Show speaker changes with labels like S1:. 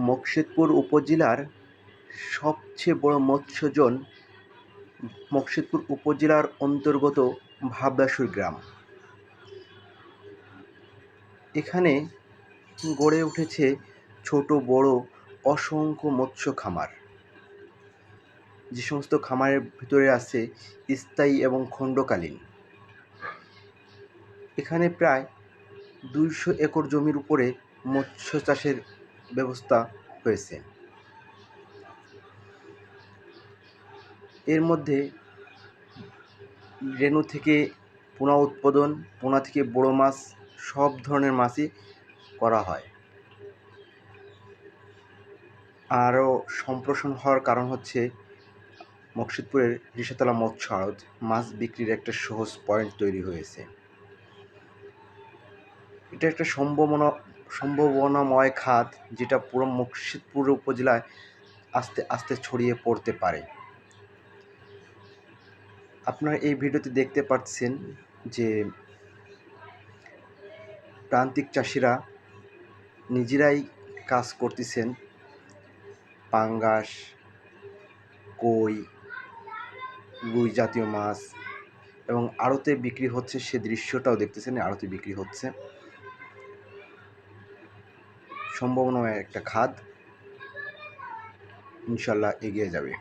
S1: মকসুদপুর উপজেলার সবচেয়ে বড় মৎস্যজোন মকসুদপুর উপজেলার অন্তর্গত ভাবদাসুর গ্রাম। এখানে গড়ে উঠেছে ছোট বড় অসংখ্য মৎস্য খামার। যে সমস্ত খামারের ভিতরে আছে স্থায়ী এবং খণ্ডকালীন। এখানে প্রায় 200 একর জমির উপরে মৎস্য চাষের ব্যবস্থা হয়েছে। এর মধ্যে রেণু থেকে পোনা উৎপাদন, পোনা থেকে বড় মাছ, সব ধরনের মাছই করা হয়। আরও সম্প্রসারণ হওয়ার কারণ হচ্ছে মকসুদপুরের রিসাতলা মৎস্য আড়ত, মাছ বিক্রির একটা সহজ পয়েন্ট তৈরি হয়েছে। এটা একটা সম্ভাবনাময় খাত, যেটা পুরো মকসুদপুর উপজেলায় আস্তে আস্তে ছড়িয়ে পড়তে পারে। আপনারা এই ভিডিওতে দেখতে পাচ্ছেন যে প্রান্তিক চাষিরা নিজেরাই কাজ করতেছেন। পাঙ্গাস, কই, রুই জাতীয় মাছ এবং আড়তে বিক্রি হচ্ছে, সে দৃশ্যটাও দেখতেছেন। আড়তে বিক্রি হচ্ছে। সম্ভাবনাময় একটা খাত, ইনশাল্লাহ এগিয়ে যাবে।